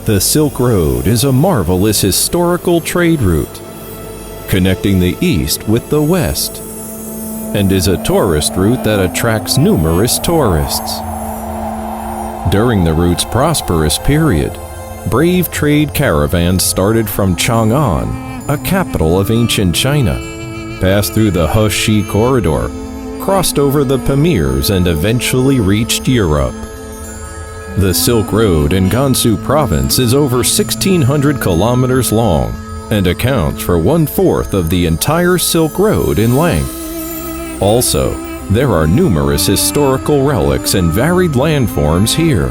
The Silk Road is a marvelous historical trade route, connecting the East with the West, and is a tourist route that attracts numerous tourists. During the route's prosperous period, brave trade caravans started from Chang'an, a capital of ancient China, passed through the He corridor, crossed over the Pamirs, and eventually reached Europe. The Silk Road in Gansu province is over 1,600 kilometers long and accounts for 1/4 of the entire Silk Road in length. Also, there are numerous historical relics and varied landforms here.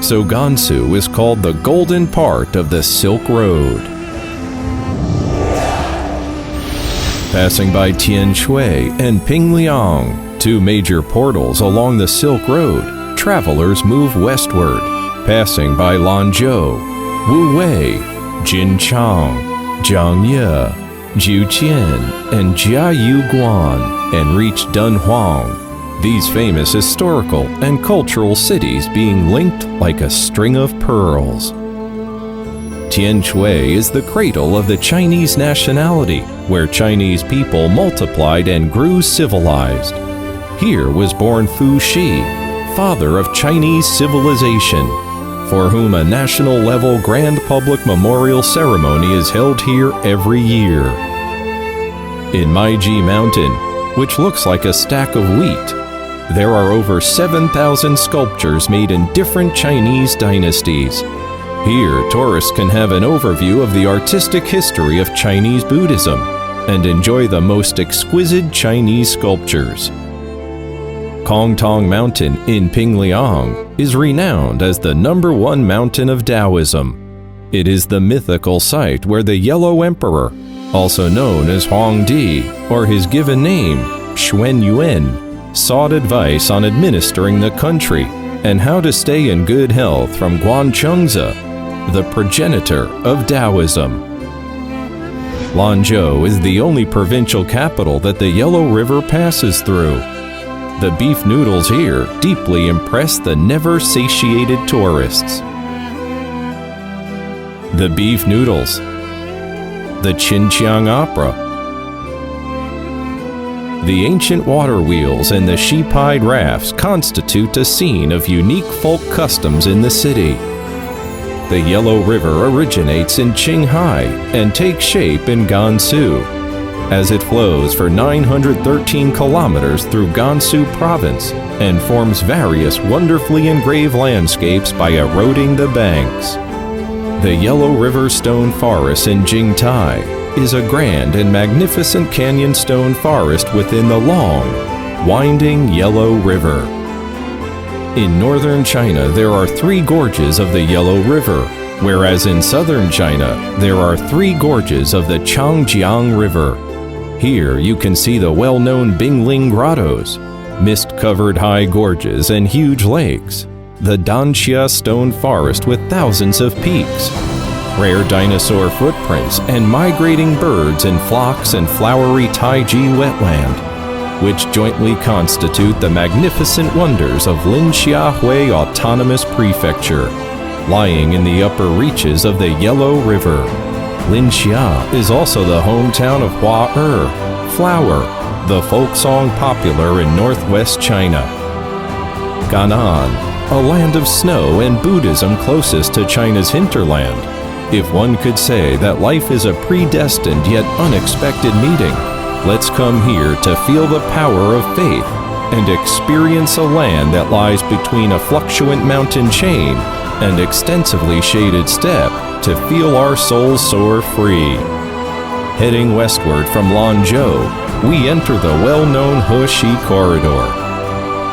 So Gansu is called the golden part of the Silk Road. Passing by Tianshui and Pingliang, two major portals along the Silk Road, travelers move westward, passing by Lanzhou, Wuwei, Jinchang, Jiangye, Jiuqian, and Jiayuguan, and reach Dunhuang, these famous historical and cultural cities being linked like a string of pearls. Tianshui is the cradle of the Chinese nationality, where Chinese people multiplied and grew civilized. Here was born Fu Shi, father of Chinese civilization, for whom a national-level grand public memorial ceremony is held here every year. In Meiji Mountain, which looks like a stack of wheat, there are over 7,000 sculptures made in different Chinese dynasties. Here, tourists can have an overview of the artistic history of Chinese Buddhism and enjoy the most exquisite Chinese sculptures. Kongtong Mountain in Pingliang is renowned as the #1 mountain of Taoism. It is the mythical site where the Yellow Emperor, also known as Huangdi, or his given name, Xuan Yuan, sought advice on administering the country and how to stay in good health from Guanchengzi, the progenitor of Taoism. Lanzhou is the only provincial capital that the Yellow River passes through. The beef noodles here deeply impress the never-satiated tourists. The beef noodles, the Xinjiang Opera, the ancient water wheels and the sheep-hide rafts constitute a scene of unique folk customs in the city. The Yellow River originates in Qinghai and takes shape in Gansu, as it flows for 913 kilometers through Gansu province and forms various wonderfully engraved landscapes by eroding the banks. The Yellow River Stone Forest in Jingtai is a grand and magnificent canyon stone forest within the long, winding Yellow River. In northern China, there are 3 gorges of the Yellow River, whereas in southern China, there are 3 gorges of the Changjiang River. Here you can see the well-known Bingling Grottos, mist-covered high gorges and huge lakes, the Danxia Stone Forest with thousands of peaks, rare dinosaur footprints, and migrating birds in flocks and flowery Taiji wetland, which jointly constitute the magnificent wonders of Linxiahui Autonomous Prefecture, lying in the upper reaches of the Yellow River. Linxia is also the hometown of Hua-Er, flower, the folk song popular in northwest China. Gan'an, a land of snow and Buddhism closest to China's hinterland. If one could say that life is a predestined yet unexpected meeting, let's come here to feel the power of faith and experience a land that lies between a fluctuant mountain chain and extensively shaded steppe to feel our souls soar free. Heading westward from Lanzhou, we enter the well-known He corridor.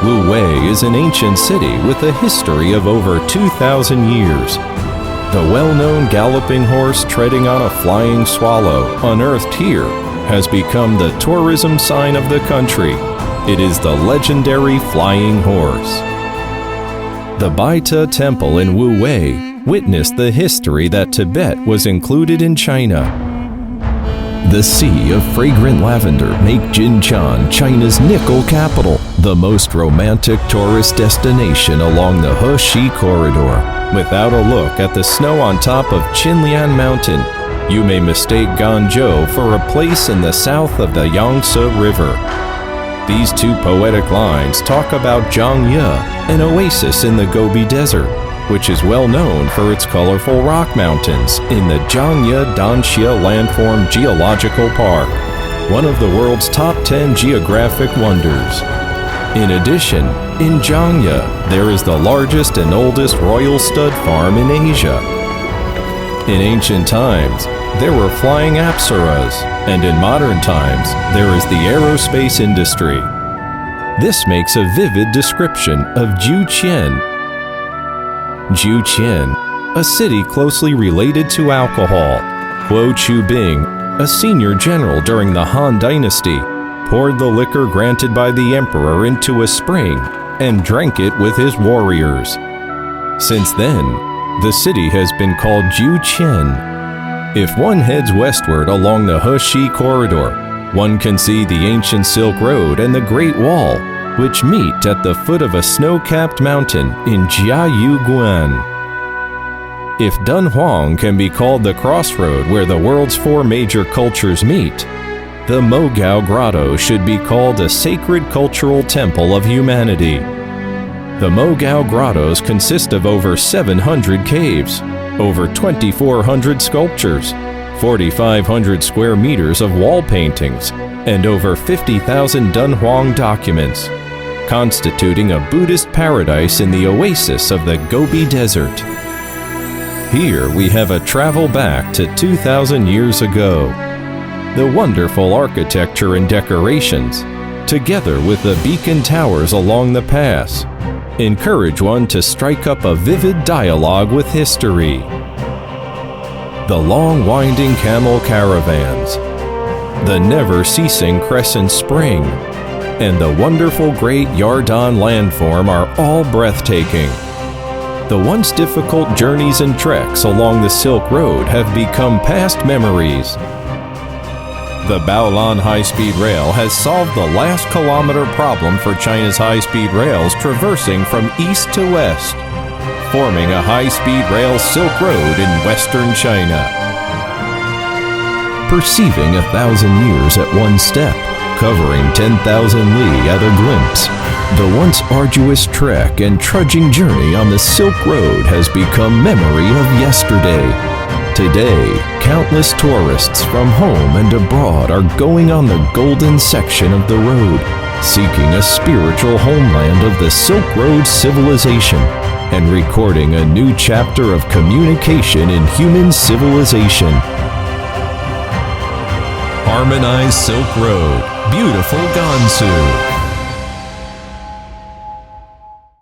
Wuwei is an ancient city with a history of over 2,000 years. The well-known galloping horse treading on a flying swallow, unearthed here, has become the tourism sign of the country. It is the legendary flying horse. The Baita Temple in Wuwei witnessed the history that Tibet was included in China. The sea of fragrant lavender make Jinchang China's nickel capital, the most romantic tourist destination along the He corridor. Without a look at the snow on top of Qinlian Mountain, you may mistake Gansu for a place in the south of the Yangtze River. These two poetic lines talk about Zhangye, an oasis in the Gobi Desert, which is well known for its colorful rock mountains in the Zhangye Danxie Landform Geological Park, one of the world's top 10 geographic wonders. In addition, in Zhangye, there is the largest and oldest royal stud farm in Asia. In ancient times, there were flying apsaras, and in modern times, there is the aerospace industry. This makes a vivid description of Juqian. Juqian, a city closely related to alcohol. Huo Qubing, a senior general during the Han Dynasty, poured the liquor granted by the emperor into a spring and drank it with his warriors. Since then, the city has been called Juqian. If one heads westward along the Heshi corridor, one can see the ancient Silk Road and the Great Wall, which meet at the foot of a snow-capped mountain in Jiayuguan. If Dunhuang can be called the crossroad where the world's four major cultures meet, the Mogao Grotto should be called a sacred cultural temple of humanity. The Mogao Grottos consist of over 700 caves, over 2,400 sculptures, 4,500 square meters of wall paintings, and over 50,000 Dunhuang documents, constituting a Buddhist paradise in the oasis of the Gobi Desert. Here we have a travel back to 2,000 years ago. The wonderful architecture and decorations, together with the beacon towers along the pass, encourage one to strike up a vivid dialogue with history. The long winding camel caravans, the never-ceasing crescent spring, and the wonderful Great Yardan landform are all breathtaking. The once difficult journeys and treks along the Silk Road have become past memories. The Baolan high-speed rail has solved the last kilometer problem for China's high-speed rails traversing from east to west, forming a high-speed rail Silk Road in western China. Perceiving 1,000 years at one step, covering 10,000 li at a glimpse, the once arduous trek and trudging journey on the Silk Road has become memory of yesterday. Today, countless tourists from home and abroad are going on the golden section of the road, seeking a spiritual homeland of the Silk Road civilization and recording a new chapter of communication in human civilization. Harmonized Silk Road, beautiful Gansu.